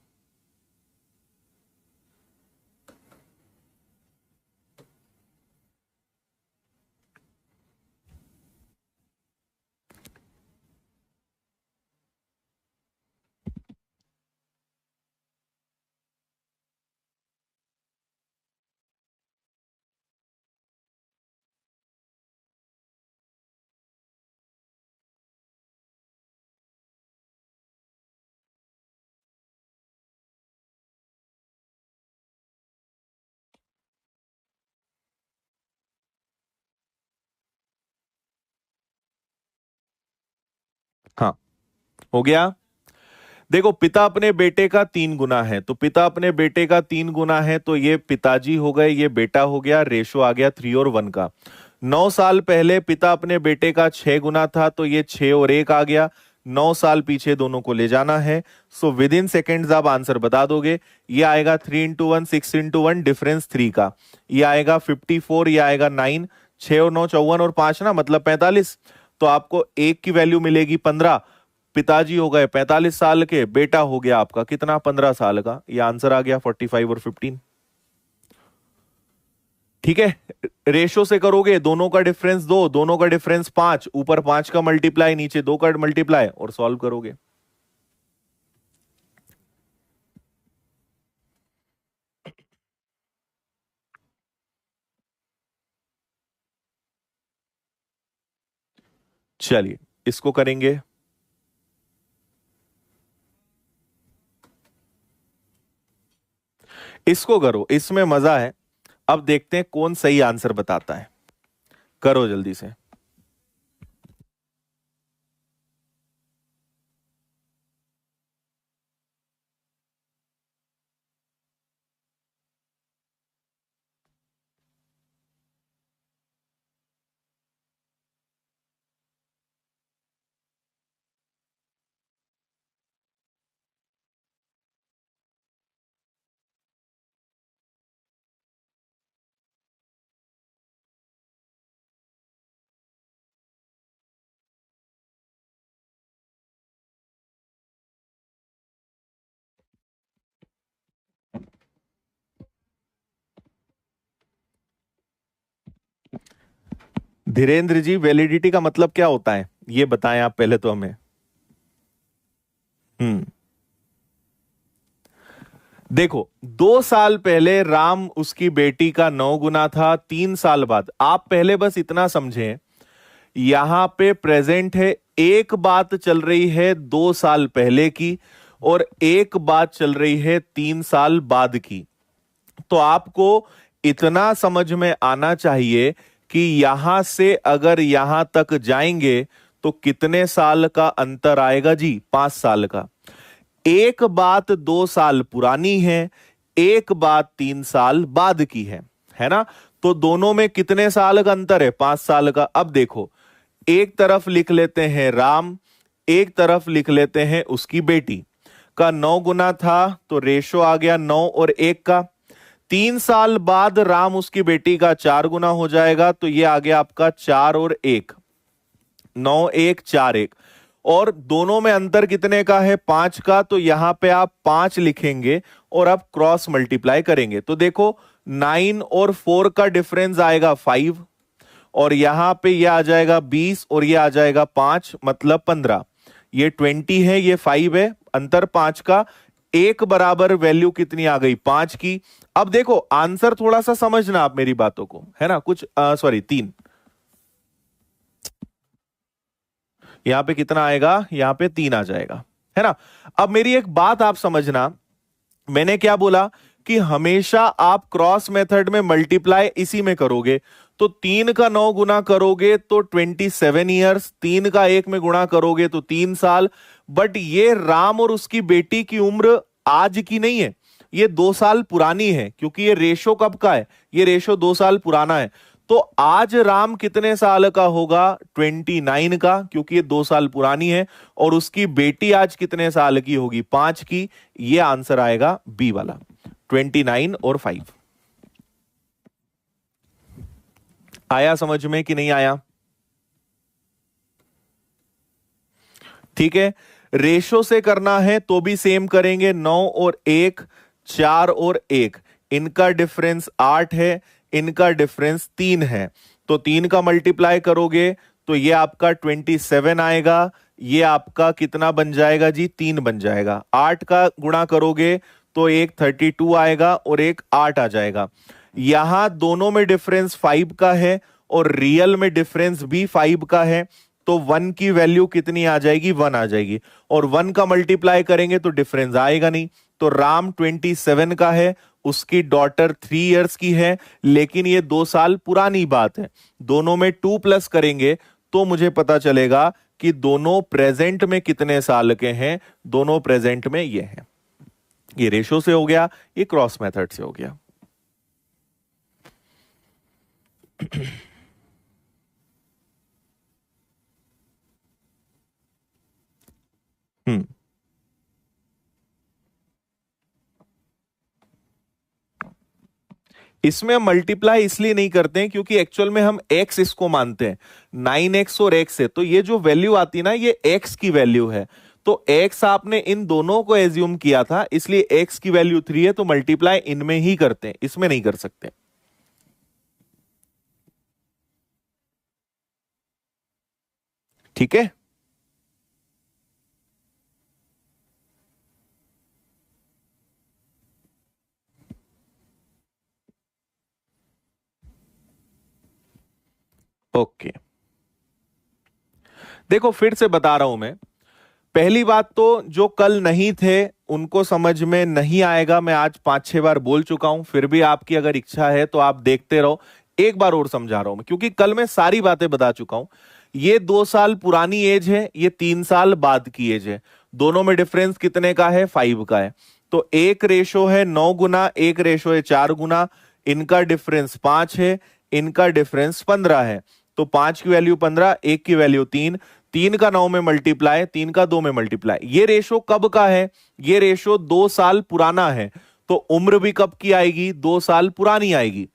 Speaker 1: हाँ, हो गया। देखो पिता अपने बेटे का 3 गुना है, तो पिता अपने बेटे का 3 गुना है, तो ये पिताजी हो गए, ये बेटा हो गया, रेशो आ गया 3 और 1 का। 9 साल पहले पिता अपने बेटे का 6 गुना था, तो ये 6 और 1 आ गया। 9 साल पीछे दोनों को ले जाना है, सो विद इन सेकेंड्स आप आंसर बता दोगे। ये आएगा 3 × 1, 6 × 1, डिफरेंस 3 का। ये आएगा 54, ये आएगा 9, 6 और 9 54 और 5 ना, मतलब 45। तो आपको एक की वैल्यू मिलेगी 15। पिताजी हो गए 45 साल के, बेटा हो गया आपका कितना, 15 साल का। ये आंसर आ गया 45 और 15। ठीक है, रेशो से करोगे, दोनों का डिफरेंस 2, दोनों का डिफरेंस 5, ऊपर 5 का मल्टीप्लाई, नीचे 2 का मल्टीप्लाई, और सॉल्व करोगे। चलिए इसको करेंगे। इसको करो, इसमें मजा है। अब देखते हैं कौन सही आंसर बताता है। करो जल्दी से। धीरेन्द्र जी, वैलिडिटी का मतलब क्या होता है ये बताएं आप पहले तो हमें। हम्म। देखो, 2 साल पहले राम उसकी बेटी का 9 गुना था। 3 साल बाद, आप पहले बस इतना समझें, यहां पे प्रेजेंट है, एक बात चल रही है 2 साल पहले की और एक बात चल रही है 3 साल बाद की। तो आपको इतना समझ में आना चाहिए कि यहां से अगर यहां तक जाएंगे तो कितने साल का अंतर आएगा जी? 5 साल का। एक बात 2 साल पुरानी है, एक बात 3 साल बाद की है ना? तो दोनों में कितने साल का अंतर है? 5 साल का। अब देखो, एक तरफ लिख लेते हैं राम, एक तरफ लिख लेते हैं उसकी बेटी का 9 गुना था, तो रेशो आ गया 9 और 1 का। 3 साल बाद राम उसकी बेटी का 4 गुना हो जाएगा, तो ये आ गया आपका 4 और 1, 9 1 4 1। और दोनों में अंतर कितने का है? 5 का। तो यहां पे आप 5 लिखेंगे और अब क्रॉस मल्टीप्लाई करेंगे तो देखो, 9 और 4 का डिफरेंस आएगा 5, और यहां पे ये आ जाएगा 20 और ये आ जाएगा 5, मतलब 15। ये 20 है, ये 5 है, अंतर 5 का। एक बराबर वैल्यू कितनी आ गई? 5 की। अब देखो आंसर थोड़ा सा समझना आप मेरी बातों को, है ना? कुछ सॉरी 3, यहां पे कितना आएगा? यहां पे 3 आ जाएगा, है ना? अब मेरी एक बात आप समझना, मैंने क्या बोला कि हमेशा आप क्रॉस मेथड में मल्टीप्लाई इसी में करोगे। तो 3 का 9 गुना करोगे तो 27 ईयर्स, 3 का 1 में गुणा करोगे तो 3 साल। बट ये राम और उसकी बेटी की उम्र आज की नहीं है, ये 2 साल पुरानी है, क्योंकि ये रेशो कब का है? ये रेशो 2 साल पुराना है। तो आज राम कितने साल का होगा? 29 का, क्योंकि ये 2 साल पुरानी है। और उसकी बेटी आज कितने साल की होगी? 5 की। ये आंसर आएगा बी वाला, 29 और 5। आया समझ में कि नहीं आया? ठीक है। रेशो से करना है तो भी सेम करेंगे, 9 और 1, 4 और 1। इनका डिफरेंस 8 है, इनका डिफरेंस 3 है। तो 3 का मल्टीप्लाई करोगे तो ये आपका 27 आएगा। ये आपका कितना बन जाएगा जी? 3 बन जाएगा। 8 का गुणा करोगे तो एक 32 आएगा और एक 8 आ जाएगा। यहां दोनों में डिफरेंस 5 का है और रियल में डिफरेंस भी 5 का है। तो 1 की वैल्यू कितनी आ जाएगी? 1 आ जाएगी। और 1 का मल्टीप्लाई करेंगे तो डिफरेंस आएगा नहीं। तो राम 27 का है, उसकी डॉटर 3 इयर्स की है, लेकिन ये 2 साल पुरानी बात है। दोनों में 2 प्लस करेंगे तो मुझे पता चलेगा कि दोनों प्रेजेंट में कितने साल के हैं। दोनों प्रेजेंट में ये हैं। ये रेशो से हो गया, ये क्रॉस मेथड से हो गया। हम्म। इसमें हम मल्टीप्लाई इसलिए नहीं करते हैं क्योंकि एक्चुअल में हम एक्स इसको मानते हैं, 9x और x है। तो ये जो वैल्यू आती है ना, ये x की वैल्यू है। तो x आपने इन दोनों को एज्यूम किया था, इसलिए x की वैल्यू 3 है, तो मल्टीप्लाई इनमें ही करते हैं, इसमें नहीं कर सकते। ठीक है। ओके। देखो फिर से बता रहा हूं मैं। पहली बात तो जो कल नहीं थे उनको समझ में नहीं आएगा, मैं आज 5-6 बार बोल चुका हूं, फिर भी आपकी अगर इच्छा है तो आप देखते रहो। एक बार और समझा रहा हूं मैं, क्योंकि कल मैं सारी बातें बता चुका हूं। ये 2 साल पुरानी एज है, ये 3 साल बाद की एज है। दोनों में डिफरेंस कितने का है? 5 का है। तो एक रेशो है 9 गुना, एक रेशो है 4 गुना। इनका डिफरेंस 5 है, इनका डिफरेंस 15 है। तो 5 की वैल्यू 15, एक की वैल्यू 3, 3 का 9 में मल्टीप्लाई, 3 का 2 में मल्टीप्लाई। ये रेशो कब का है? ये रेशो 2 साल पुराना है। तो उम्र भी कब की आएगी? 2 साल पुरानी आएगी।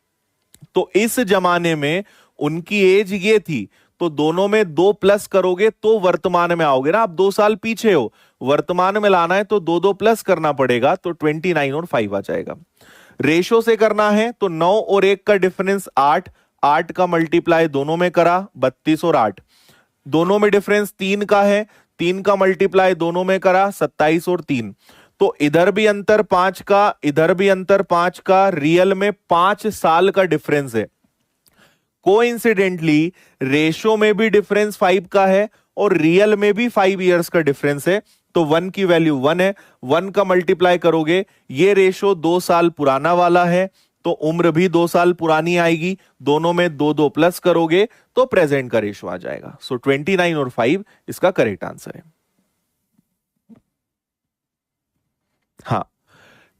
Speaker 1: तो इस जमाने में उनकी एज ये थी, तो दोनों में 2 प्लस करोगे तो वर्तमान में आओगे ना। आप 2 साल पीछे हो, वर्तमान में लाना है तो 2 प्लस करना पड़ेगा, तो 29 और 5 आ जाएगा। रेशो से करना है तो 9 और 1 का डिफरेंस 8, 8 का मल्टीप्लाई दोनों में करा 32 और 8। दोनों में डिफरेंस 3 का है, 3 का मल्टीप्लाई दोनों में करा 27 और 3। तो इधर भी अंतर 5 का, इधर भी अंतर 5 का, रियल में 5 साल का डिफरेंस है। कोइंसिडेंटली रेशो में भी डिफरेंस 5 का है और रियल में भी 5 इयर्स का डिफरेंस है। तो 1 की वैल्यू 1 है, 1 का मल्टीप्लाई करोगे, ये रेशो 2 साल पुराना वाला है, तो उम्र भी 2 साल पुरानी आएगी। दोनों में 2 प्लस करोगे तो प्रेजेंट का रेशो आ जाएगा। सो 29 और 5 इसका करेक्ट आंसर है। हाँ,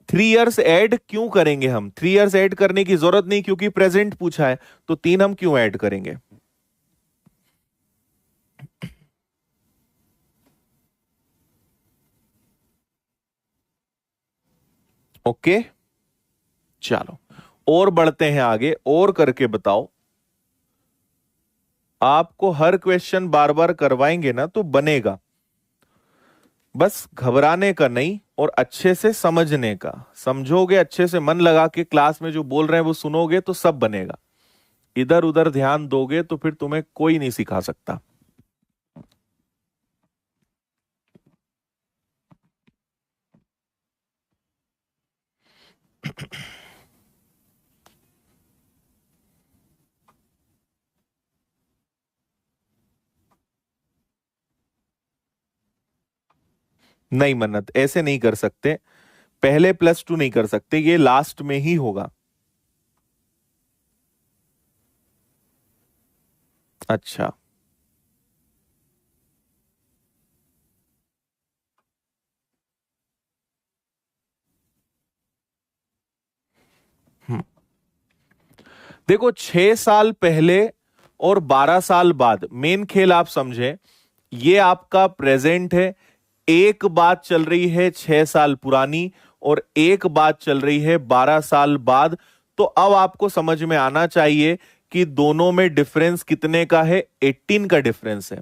Speaker 1: 3 इयर्स ऐड क्यों करेंगे हम? 3 इयर्स ऐड करने की जरूरत नहीं, क्योंकि प्रेजेंट पूछा है, तो 3 हम क्यों ऐड करेंगे? ओके, चलो और बढ़ते हैं आगे, और करके बताओ। आपको हर क्वेश्चन बार बार करवाएंगे ना तो बनेगा, बस घबराने का नहीं और अच्छे से समझने का। समझोगे अच्छे से, मन लगा के क्लास में जो बोल रहे हैं वो सुनोगे तो सब बनेगा। इधर उधर ध्यान दोगे तो फिर तुम्हें कोई नहीं सिखा सकता। नहीं मन्नत, ऐसे नहीं कर सकते। पहले +2 नहीं कर सकते, ये लास्ट में ही होगा। अच्छा, हम्म, देखो 6 साल पहले और 12 साल बाद, मेन खेल आप समझें। ये आपका प्रेजेंट है, एक बात चल रही है 6 साल पुरानी और एक बात चल रही है 12 साल बाद। तो अब आपको समझ में आना चाहिए कि दोनों में डिफरेंस कितने का है? 18 का डिफरेंस है।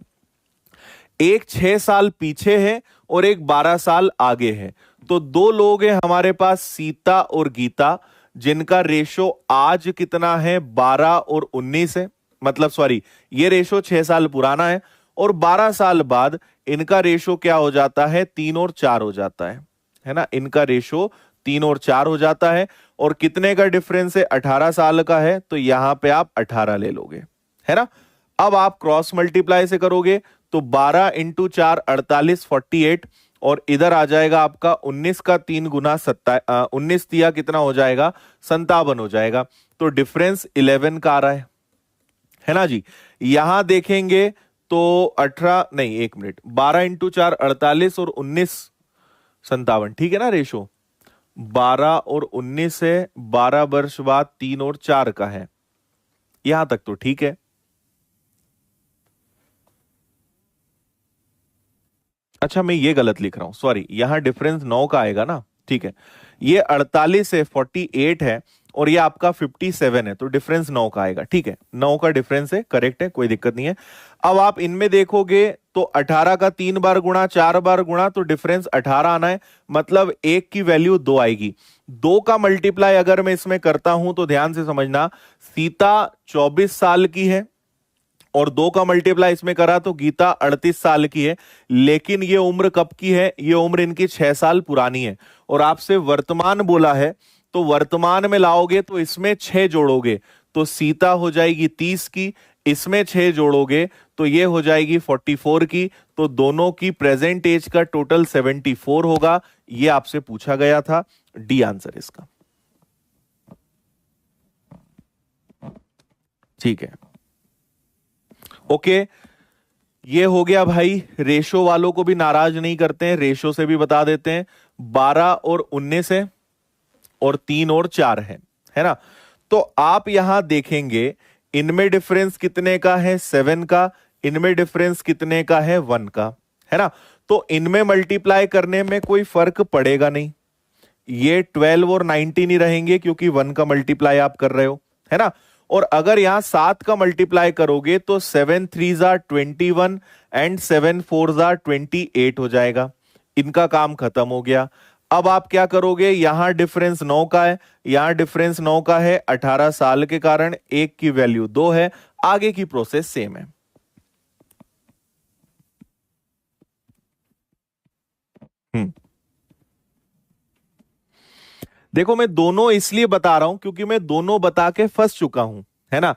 Speaker 1: एक 6 साल पीछे है और एक 12 साल आगे है। तो दो लोग हैं हमारे पास, सीता और गीता, जिनका रेशो आज कितना है? 12 और 19 है। मतलब सॉरी, ये रेशो 6 साल पुराना है और 12 साल बाद इनका रेशो क्या हो जाता है? 3 और 4 हो जाता है ना। इनका रेशो 3 और 4 हो जाता है। और कितने का डिफरेंस है? 18 साल का है, तो यहां पे आप 18 ले लोगे, है ना। अब आप क्रॉस मल्टीप्लाई से करोगे तो 12 इंटू 4 48, 48, और इधर आ जाएगा आपका 19 का 3 गुना 19 दिया कितना हो जाएगा? 57 हो जाएगा। तो डिफरेंस 11 का आ रहा है ना जी। यहां देखेंगे तो 18 नहीं, 1 मिनट, 12 इंटू 4 48 और 19 57, ठीक है ना रेशो। 12 और 19 है, 12 वर्ष बाद 3 और 4 का है। यहां तक तो ठीक है। अच्छा, मैं ये गलत लिख रहा हूं, सॉरी, यहां डिफरेंस 9 का आएगा ना, ठीक है। ये 48 है, 48 है, और ये आपका 57 है, तो डिफरेंस 9 का आएगा, ठीक है। 9 का डिफरेंस है, करेक्ट है, कोई दिक्कत नहीं है। अब आप इनमें देखोगे तो 18 का 3 बार गुणा, 4 बार गुणा, तो डिफरेंस 18 आना है। मतलब एक की वैल्यू 2 आएगी। 2 का मल्टीप्लाई अगर मैं इसमें करता हूं तो ध्यान से समझना, सीता 24 साल की है और 2 का मल्टीप्लाई इसमें करा तो गीता 38 साल की है। लेकिन ये उम्र कब की है? ये उम्र इनकी 6 साल पुरानी है। और आपसे वर्तमान बोला है, तो वर्तमान में लाओगे तो इसमें 6 जोड़ोगे तो सीता हो जाएगी 30 की, इसमें 6 जोड़ोगे तो ये हो जाएगी 44 की, तो दोनों की प्रेजेंट एज का टोटल 74 होगा। ये आपसे पूछा गया था, डी आंसर इसका। ठीक है, ओके। ये हो गया भाई, रेशो वालों को भी नाराज नहीं करते हैं, रेशो से भी बता देते हैं। 12 और 19 है और 3 और 4 है ना। तो आप यहां देखेंगे इनमें डिफरेंस कितने का है, 7 का। इनमें डिफरेंस कितने का है, 1 का, है ना। तो इनमें मल्टीप्लाई करने में कोई फर्क पड़ेगा नहीं, ये 12 और 19 ही रहेंगे क्योंकि 1 का मल्टीप्लाई आप कर रहे हो, है ना। और अगर यहां 7 का मल्टीप्लाई करोगे तो 7 3 जार 21 एंड 7 4 जार 28 हो जाएगा। इनका काम खत्म हो गया। अब आप क्या करोगे, यहां डिफरेंस 9 का है, यहां डिफरेंस 9 का है, 18 साल के कारण एक की वैल्यू 2 है। आगे की प्रोसेस सेम है। देखो, मैं दोनों इसलिए बता रहा हूं क्योंकि मैं दोनों बता के फंस चुका हूं, है ना।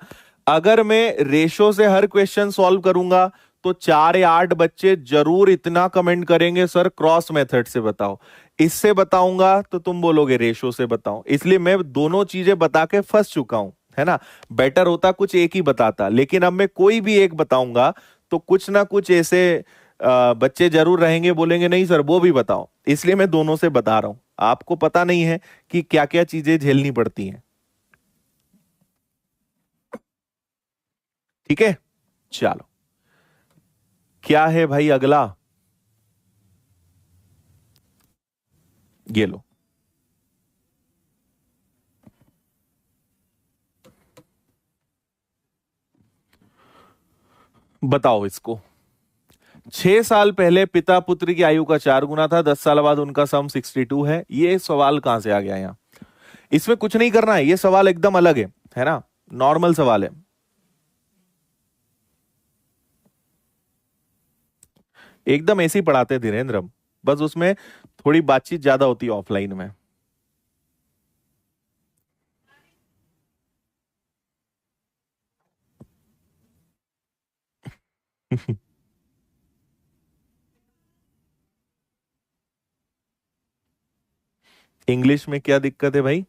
Speaker 1: अगर मैं रेशो से हर क्वेश्चन सॉल्व करूंगा तो 4 या 8 बच्चे जरूर इतना कमेंट करेंगे, सर क्रॉस मेथड से बताओ। इससे बताऊंगा तो तुम बोलोगे रेशो से बताओ। इसलिए मैं दोनों चीजें बता के फंस चुका हूं, है ना। बेटर होता कुछ एक ही बताता, लेकिन अब मैं कोई भी एक बताऊंगा तो कुछ ना कुछ ऐसे बच्चे जरूर रहेंगे, बोलेंगे नहीं सर वो भी बताओ। इसलिए मैं दोनों से बता रहा हूं। आपको पता नहीं है कि क्या क्या चीजें झेलनी पड़ती हैं। ठीक है, चलो। क्या है भाई अगला, ये लो। बताओ इसको। 6 साल पहले पिता पुत्र की आयु का 4 गुना था, 10 साल बाद उनका सम 62 है। ये सवाल कहां से आ गया यहां? इसमें कुछ नहीं करना है, ये सवाल एकदम अलग है ना, नॉर्मल सवाल है। एकदम ऐसे ही पढ़ाते धीरेन्द्र हम, बस उसमें थोड़ी बातचीत ज्यादा होती है ऑफलाइन में। इंग्लिश में क्या दिक्कत है भाई?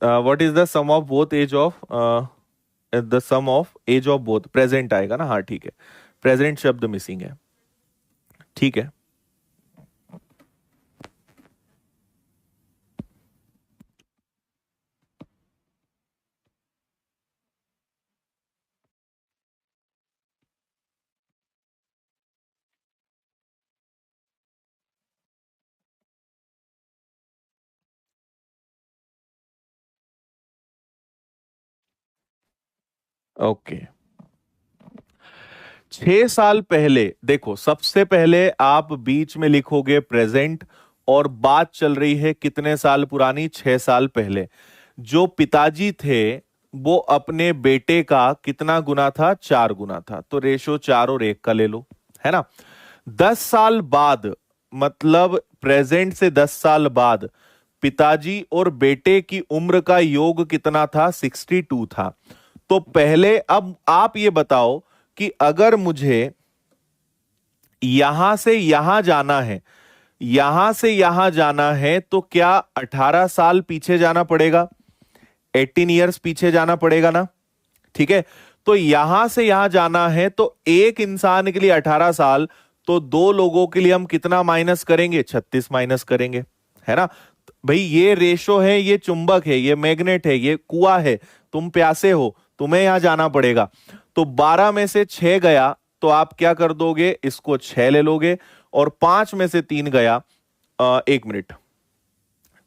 Speaker 1: What is the sum of both age of, the sum of age of both, present आएगा ना, हाँ ठीक है। प्रेजेंट शब्द मिसिंग है, ठीक है। ओके, 6 साल पहले देखो, सबसे पहले आप बीच में लिखोगे प्रेजेंट, और बात चल रही है कितने साल पुरानी, 6 साल पहले। जो पिताजी थे वो अपने बेटे का कितना गुना था, 4 गुना था, तो रेशो 4 और 1 का ले लो, है ना। 10 साल बाद, मतलब प्रेजेंट से 10 साल बाद, पिताजी और बेटे की उम्र का योग कितना था, 62 था। तो पहले अब आप ये बताओ कि अगर मुझे यहां से यहां जाना है, यहां से यहां जाना है, तो क्या 18 साल पीछे जाना पड़ेगा, 18 ईयर्स पीछे जाना पड़ेगा ना, ठीक है। तो यहां से यहां जाना है तो एक इंसान के लिए 18 साल, तो दो लोगों के लिए हम कितना माइनस करेंगे, 36 माइनस करेंगे, है ना। भाई ये रेशो है, ये चुंबक है, ये मैग्नेट है, ये कुआं है, तुम प्यासे हो, तुम्हें यहां जाना पड़ेगा। तो 12 में से 6 गया तो आप क्या कर दोगे, इसको 6 ले लोगे, और 5 में से 3 गया, 1 मिनट,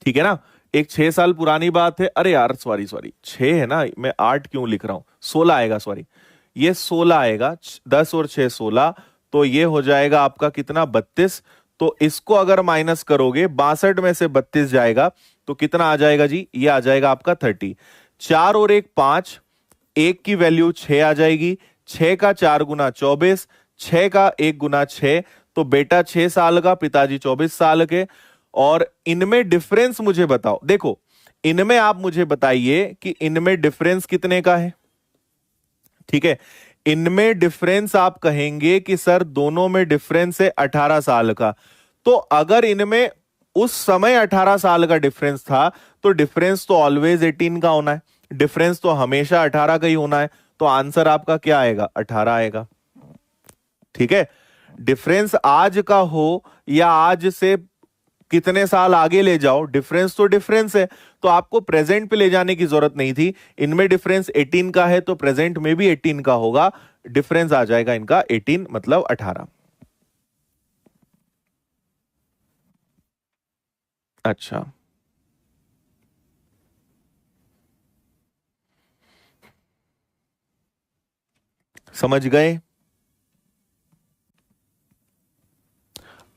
Speaker 1: ठीक है ना। एक 6 साल पुरानी बात है, अरे यार सॉरी सॉरी, 6 है ना, मैं 8 क्यों लिख रहा हूं, 16 आएगा, सॉरी, ये 16 आएगा, 10 और 6 16, तो ये हो जाएगा आपका कितना, 32। तो इसको अगर माइनस करोगे, 62 में से 32 जाएगा तो कितना आ जाएगा जी, ये आ जाएगा आपका 30। 4 और 1 5, 1 की वैल्यू 6 आ जाएगी, 6 का 4 गुना 24, 6 का 1 गुना 6, तो बेटा 6 साल का, पिताजी 24 साल के। और इनमें डिफरेंस मुझे बताओ, देखो इनमें आप मुझे बताइए कि इनमें डिफरेंस कितने का है, ठीक है। इनमें डिफरेंस आप कहेंगे कि सर दोनों में डिफरेंस है 18 साल का, तो अगर इनमें उस समय 18 साल का डिफरेंस था तो डिफरेंस तो ऑलवेज 18 का होना है, डिफरेंस तो हमेशा 18 का ही होना है, तो आंसर आपका क्या आएगा? 18 आएगा। ठीक है। डिफरेंस आज का हो या आज से कितने साल आगे ले जाओ, डिफरेंस तो डिफरेंस है, तो आपको प्रेजेंट पे ले जाने की जरूरत नहीं थी। इनमें डिफरेंस 18 का है तो प्रेजेंट में भी 18 का होगा, डिफरेंस आ जाएगा इनका 18 मतलब 18। अच्छा, समझ गए?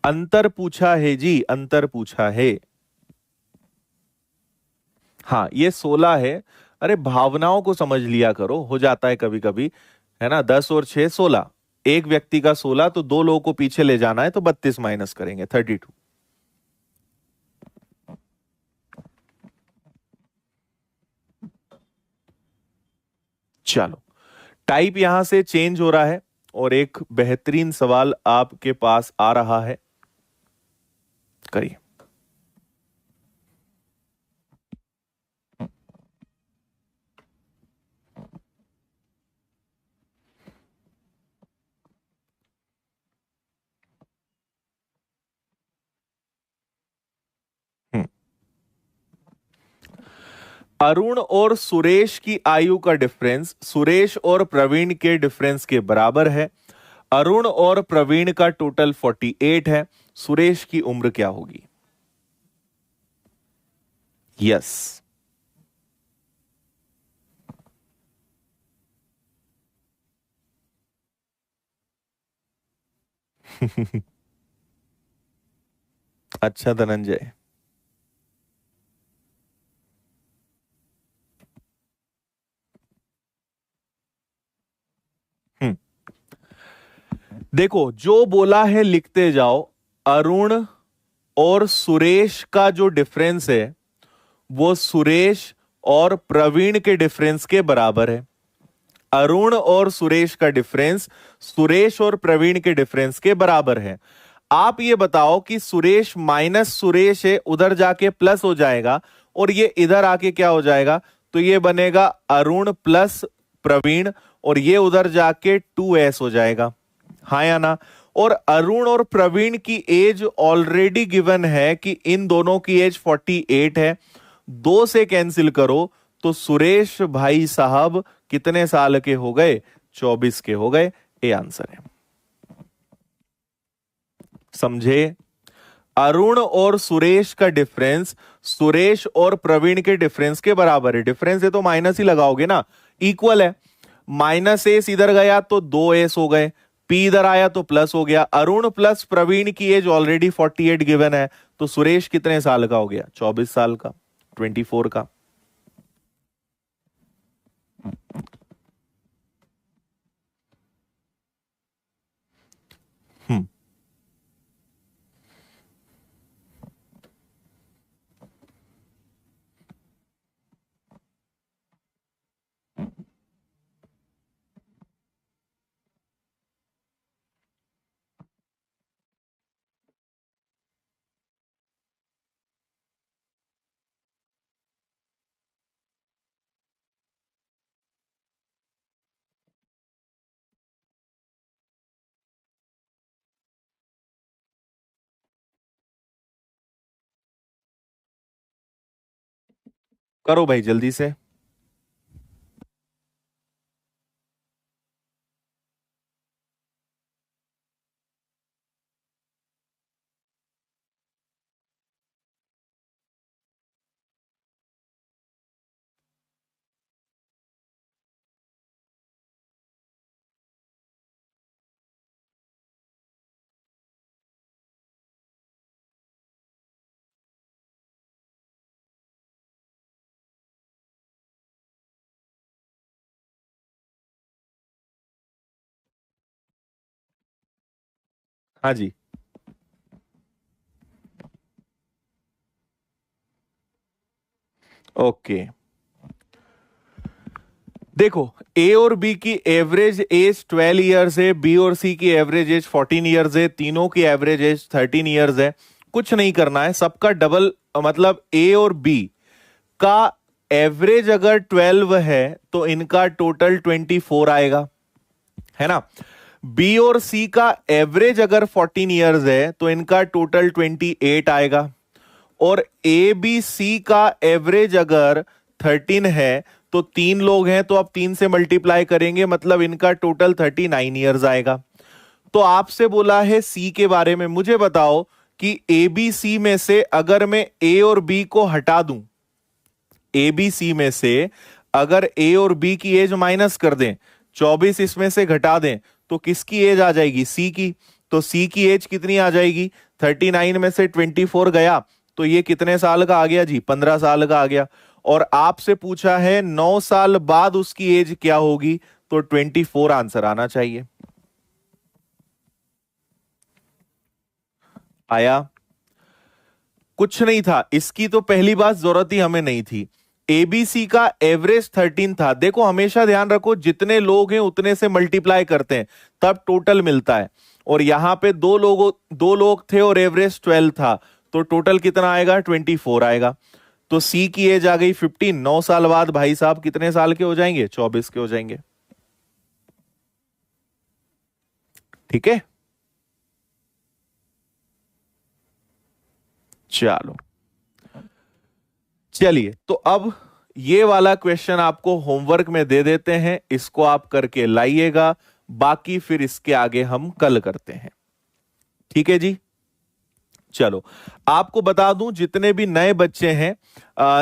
Speaker 1: अंतर पूछा है जी, अंतर पूछा है। हाँ, ये 16 है। अरे भावनाओं को समझ लिया करो, हो जाता है कभी कभी, है ना। 10 और 6 16, एक व्यक्ति का 16, तो दो लोगों को पीछे ले जाना है तो 32 माइनस करेंगे 32। चलो, टाइप यहां से चेंज हो रहा है और एक बेहतरीन सवाल आपके पास आ रहा है, करिए। हम्म। अरुण और सुरेश की आयु का डिफरेंस सुरेश और प्रवीण के डिफरेंस के बराबर है। अरुण और प्रवीण का टोटल 48 है। सुरेश की उम्र क्या होगी? यस। अच्छा धनंजय। हम्म। देखो, जो बोला है लिखते जाओ। अरुण और सुरेश का जो डिफरेंस है वो सुरेश और प्रवीण के डिफरेंस के बराबर है। अरुण और सुरेश का डिफरेंस सुरेश और प्रवीण के डिफरेंस के बराबर है। आप ये बताओ कि सुरेश माइनस सुरेश है, उधर जाके प्लस हो जाएगा, और ये इधर आके क्या हो जाएगा? तो ये बनेगा अरुण प्लस प्रवीण, और ये उधर जाके 2s हो जाएगा। हाँ या ना? और अरुण और प्रवीण की एज ऑलरेडी गिवन है कि इन दोनों की एज 48 है। दो से कैंसिल करो तो सुरेश भाई साहब कितने साल के हो गए? 24 के हो गए। ये आंसर है। समझे? अरुण और सुरेश का डिफरेंस सुरेश और प्रवीण के डिफरेंस के बराबर है। डिफरेंस है तो माइनस ही लगाओगे ना, इक्वल है। माइनस एस इधर गया तो 2s हो गए, पी इधर आया तो प्लस हो गया। अरुण प्लस प्रवीण की एज ऑलरेडी 48 गिवन है, तो सुरेश कितने साल का हो गया? 24 साल का, 24 का। हम्म। करो भाई जल्दी से। हाँ जी। ओके। देखो, ए और बी की एवरेज एज 12 इयर्स है, बी और सी की एवरेज एज 14 इयर्स है, तीनों की एवरेज एज 13 इयर्स है। कुछ नहीं करना है, सबका डबल, मतलब ए और बी का एवरेज अगर 12 है तो इनका टोटल 24 आएगा, है ना। बी और सी का एवरेज अगर 14 इयर्स है तो इनका टोटल 28 आएगा। और ए बी सी का एवरेज अगर 13 है तो तीन लोग हैं तो आप 3 से मल्टीप्लाई करेंगे, मतलब इनका टोटल 39 इयर्स आएगा। तो आपसे बोला है सी के बारे में, मुझे बताओ कि ए बी सी में से अगर मैं ए और बी को हटा दूं, ए बी सी में से अगर ए और बी की एज माइनस कर दें, 24 इसमें से घटा दें, तो किसकी एज आ जाएगी? सी की। तो सी की एज कितनी आ जाएगी? 39 में से 24 गया तो ये कितने साल का आ गया जी? 15 साल का आ गया। और आपसे पूछा है 9 साल बाद उसकी एज क्या होगी, तो 24 आंसर आना चाहिए। आया? कुछ नहीं था, इसकी तो पहली बात जरूरत ही हमें नहीं थी। एबीसी का एवरेज 13 था। देखो हमेशा ध्यान रखो, जितने लोग हैं उतने से मल्टीप्लाई करते हैं तब टोटल मिलता है। और यहां पे दो लोग थे और एवरेज 12 था, तो टोटल कितना आएगा? 24 आएगा। तो सी की एज आ गई 15। 9 साल बाद भाई साहब कितने साल के हो जाएंगे? 24 के हो जाएंगे। ठीक है, चलो चलिए, तो अब ये वाला क्वेश्चन आपको होमवर्क में दे देते हैं, इसको आप करके लाइएगा, बाकी फिर इसके आगे हम कल करते हैं। ठीक है जी। चलो, आपको बता दूं, जितने भी नए बच्चे हैं,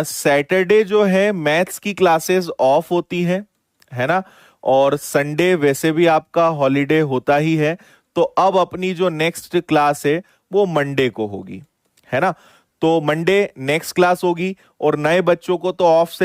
Speaker 1: सैटरडे जो है मैथ्स की क्लासेस ऑफ होती है ना, और संडे वैसे भी आपका हॉलीडे होता ही है। तो अब अपनी जो नेक्स्ट क्लास है वो मंडे को होगी, है ना। तो मंडे नेक्स्ट क्लास होगी, और नए बच्चों को तो ऑफ से